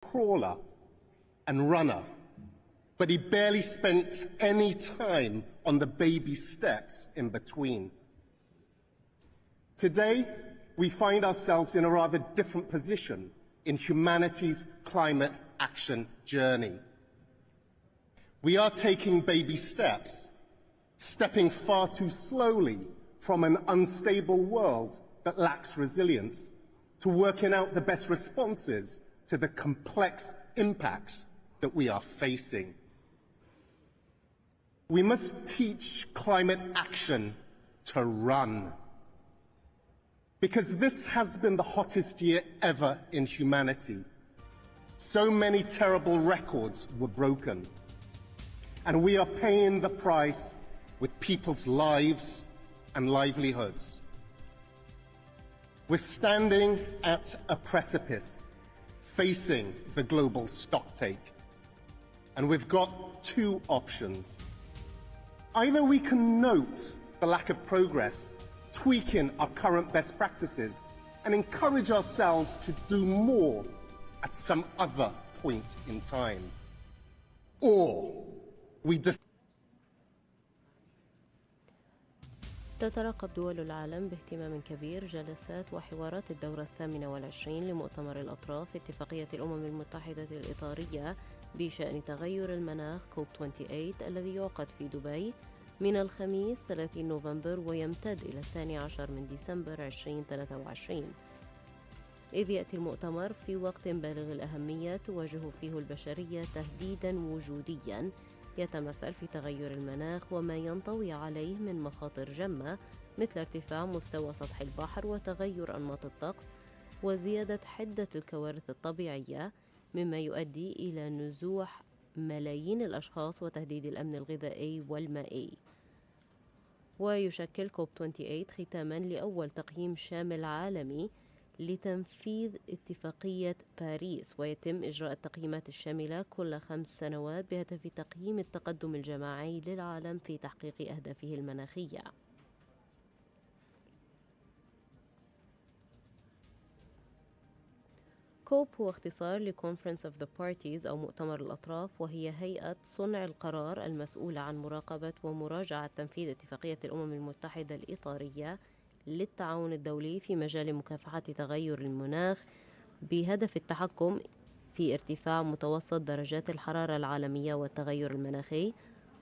crawler and runner, but he barely spent any time on the baby steps in between. Today, we find ourselves in a rather different position in humanity's climate action journey. We are taking baby steps, stepping far too slowly from an unstable world that lacks resilience to working out the best responses to the complex impacts that we are facing. We must teach climate action to run, because this has been the hottest year ever in humanity. So many terrible records were broken, and we are paying the price with people's lives and livelihoods. We're standing at a precipice, facing the global stocktake, and we've got two options. Either we can note the lack of progress, tweaking our current best practices, and encourage ourselves to do more at some other point in time, or we just تترقب دول العالم باهتمام كبير جلسات وحوارات الدورة 28 لمؤتمر الأطراف اتفاقية الأمم المتحدة الإطارية بشأن تغير المناخ كوب 28 الذي يعقد في دبي من الخميس 30 نوفمبر ويمتد إلى 12 من ديسمبر 2023، إذ يأتي المؤتمر في وقت بالغ الأهمية تواجه فيه البشرية تهديداً وجودياً يتمثل في تغير المناخ وما ينطوي عليه من مخاطر جمة مثل ارتفاع مستوى سطح البحر وتغير أنماط الطقس وزيادة حدة الكوارث الطبيعية، مما يؤدي إلى نزوح ملايين الأشخاص وتهديد الأمن الغذائي والمائي. ويشكل كوب 28 ختاماً لأول تقييم شامل عالمي لتنفيذ اتفاقية باريس، ويتم إجراء التقييمات الشاملة كل 5 سنوات بهدف تقييم التقدم الجماعي للعالم في تحقيق أهدافه المناخية. كوب هو اختصار لكونفرنس اوف ذا بارتيز أو مؤتمر الأطراف، وهي هيئة صنع القرار المسؤولة عن مراقبة ومراجعة تنفيذ اتفاقية الأمم المتحدة الإطارية للتعاون الدولي في مجال مكافحة تغير المناخ بهدف التحكم في ارتفاع متوسط درجات الحرارة العالمية والتغير المناخي.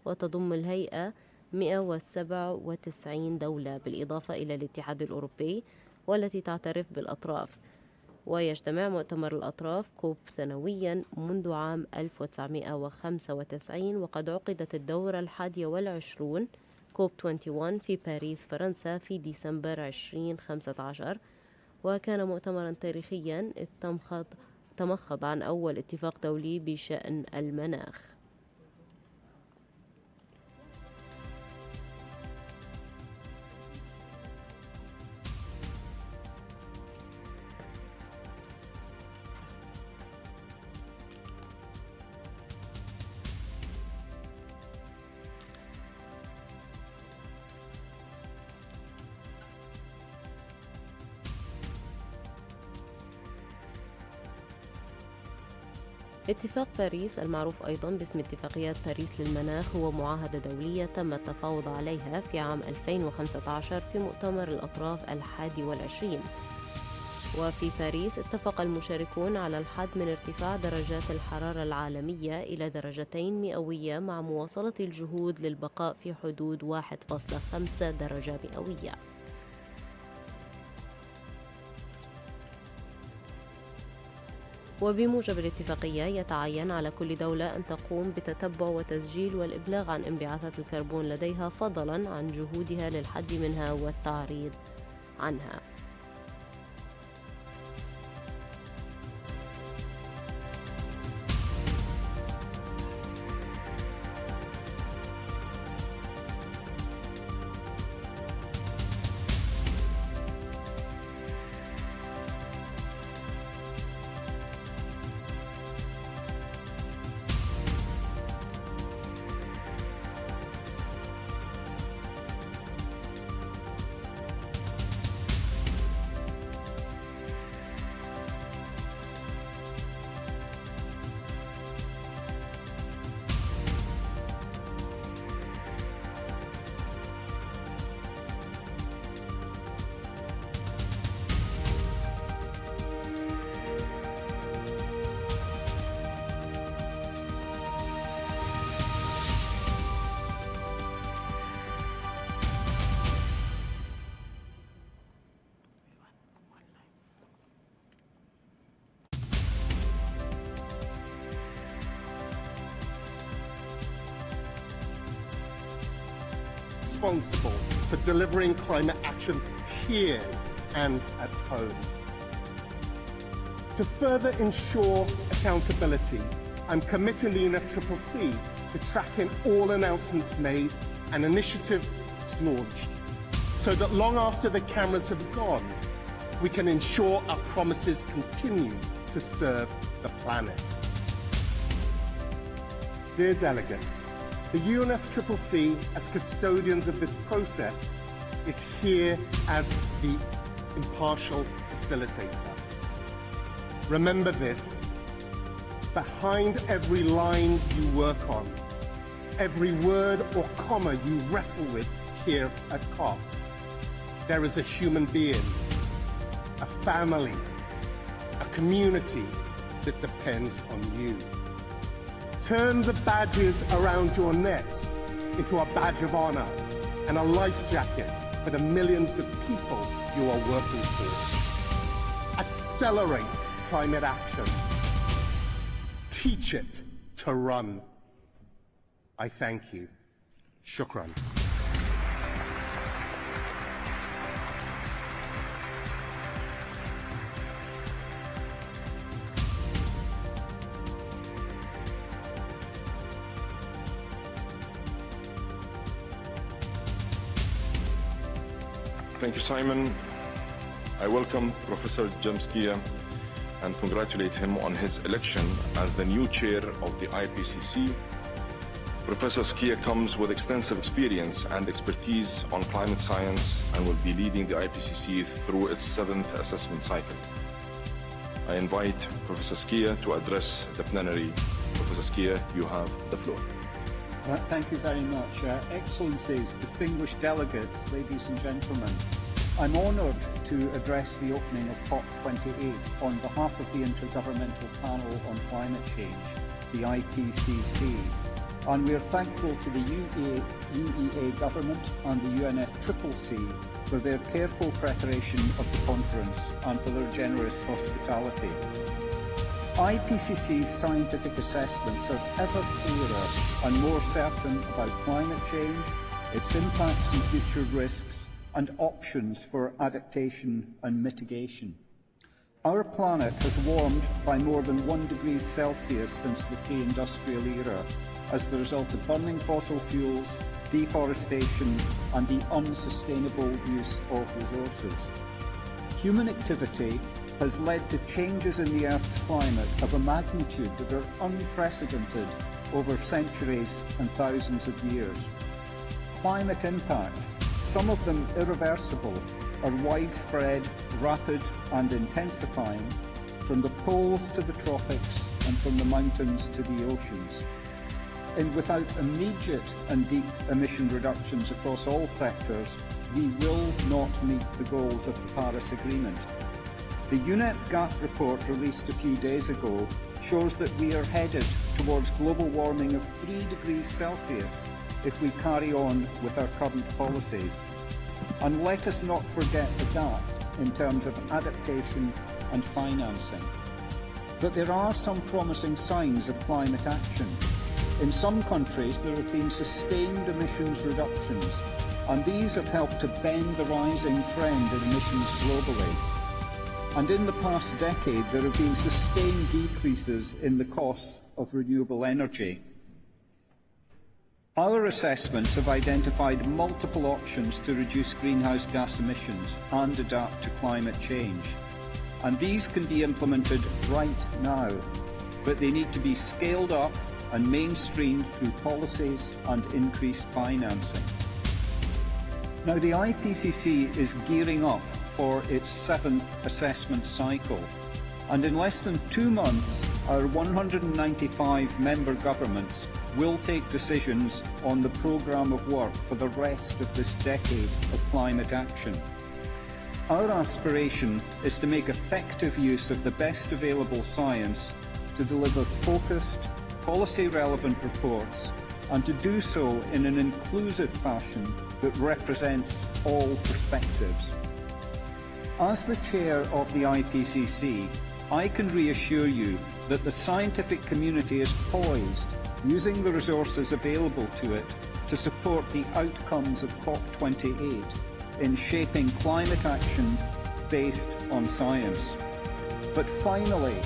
وتضم الهيئة 197 دولة بالإضافة إلى الاتحاد الأوروبي والتي تعترف بالأطراف. ويجتمع مؤتمر الأطراف كوب سنويا منذ عام 1995، وقد عقدت الدورة 21 كوب 21 في باريس فرنسا في ديسمبر 2015، وكان مؤتمرا تاريخيا تمخض عن أول اتفاق دولي بشأن المناخ. اتفاق باريس المعروف أيضا باسم اتفاقيات باريس للمناخ هو معاهدة دولية تم التفاوض عليها في عام 2015 في مؤتمر الأطراف 21. وفي باريس اتفق المشاركون على الحد من ارتفاع درجات الحرارة العالمية إلى 2 مئوية مع مواصلة الجهود للبقاء في حدود 1.5 درجة مئوية. وبموجب الاتفاقية يتعين على كل دولة أن تقوم بتتبع وتسجيل والإبلاغ عن انبعاثات الكربون لديها فضلاً عن جهودها للحد منها والتعريض عنها. responsible for delivering climate action here and at home. To further ensure accountability, I'm committing the UNFCCC to tracking all announcements made and initiatives launched, so that long after the cameras have gone, we can ensure our promises continue to serve the planet. Dear delegates, the UNFCCC, as custodians of this process, is here as the impartial facilitator. Remember this: behind every line you work on, every word or comma you wrestle with here at COP, there is a human being, a family, a community that depends on you. Turn the badges around your necks into a badge of honor and a life jacket for the millions of people you are working for. Accelerate climate action. Teach it to run. I thank you. Shukran. Thank you, Simon. I welcome Professor Tmeskia and congratulate him on his election as the new chair of the IPCC. Professor Skia comes with extensive experience and expertise on climate science and will be leading the IPCC through its 7th assessment cycle. I invite Professor Skia to address the plenary. Professor Skia, you have the floor. Thank you very much. Excellencies, distinguished delegates, ladies and gentlemen, I'm honoured to address the opening of COP28 on behalf of the Intergovernmental Panel on Climate Change, the IPCC, and we are thankful to the UEA government and the UNFCCC for their careful preparation of the conference and for their generous hospitality. IPCC's scientific assessments are ever clearer and more certain about climate change, its impacts and future risks, and options for adaptation and mitigation. Our planet has warmed by more than 1 degree Celsius since the pre-industrial era as the result of burning fossil fuels, deforestation, and the unsustainable use of resources. Human activity has led to changes in the Earth's climate of a magnitude that are unprecedented over centuries and thousands of years. Climate impacts, some of them irreversible, are widespread, rapid and intensifying, from the poles to the tropics and from the mountains to the oceans. And without immediate and deep emission reductions across all sectors, we will not meet the goals of the Paris Agreement. The UNEP GAP report released a few days ago shows that we are headed towards global warming of 3 degrees Celsius if we carry on with our current policies. And let us not forget the gap in terms of adaptation and financing. But there are some promising signs of climate action. In some countries there have been sustained emissions reductions, and these have helped to bend the rising trend in emissions globally. And in the past decade, there have been sustained decreases in the costs of renewable energy. Our assessments have identified multiple options to reduce greenhouse gas emissions and adapt to climate change. And these can be implemented right now, but they need to be scaled up and mainstreamed through policies and increased financing. Now, the IPCC is gearing up for its 7th assessment cycle, and in less than 2 months our 195 member governments will take decisions on the programme of work for the rest of this decade of climate action. Our aspiration is to make effective use of the best available science to deliver focused, policy-relevant reports, and to do so in an inclusive fashion that represents all perspectives. As the chair of the IPCC, I can reassure you that the scientific community is poised, using the resources available to it, to support the outcomes of COP28 in shaping climate action based on science. But finally,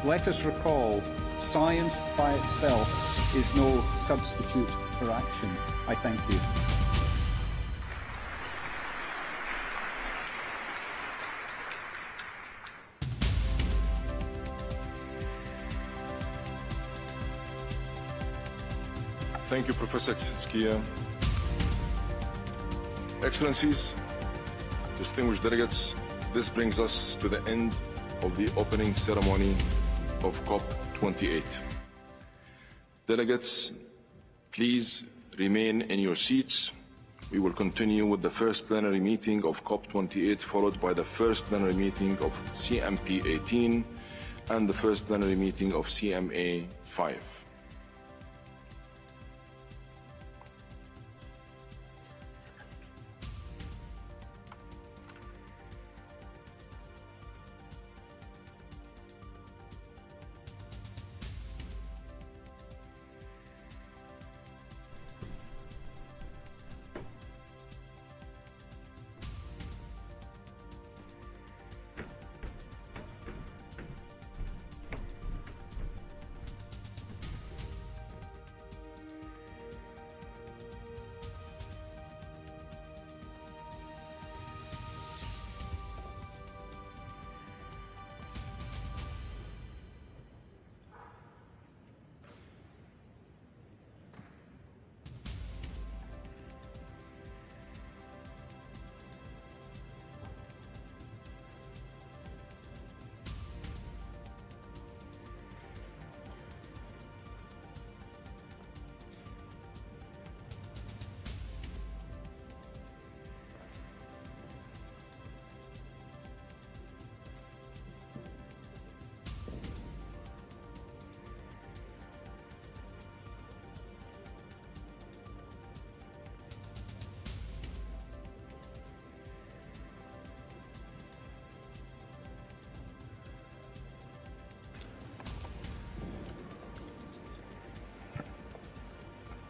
let us recall, science by itself is no substitute for action. I thank you. Thank you, Professor Skia. Excellencies, distinguished delegates, this brings us to the end of the opening ceremony of COP28. Delegates, please remain in your seats. We will continue with the first plenary meeting of COP28, followed by the first plenary meeting of CMP18 and the first plenary meeting of CMA5.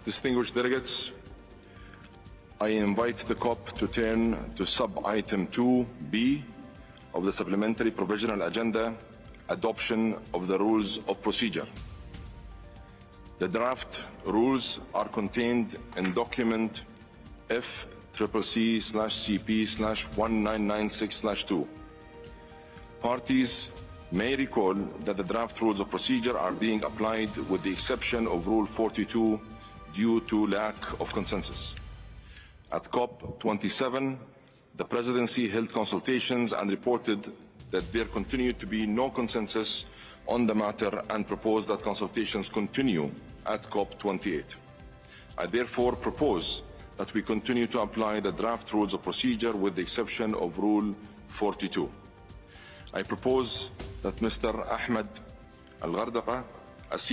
Distinguished delegates, I invite the COP to turn to sub-item 2B of the Supplementary Provisional Agenda, adoption of the Rules of Procedure. The draft rules are contained in document FCCC/CP/1996/2. Parties may recall that the draft rules of procedure are being applied with the exception of Rule 42 due to lack of consensus. At COP27, the Presidency held consultations and reported that there continued to be no consensus on the matter and proposed that consultations continue at COP28. I therefore propose that we continue to apply the draft rules of procedure with the exception of Rule 42. I propose that Mr. Ahmed Al-Ghardaqa, a senior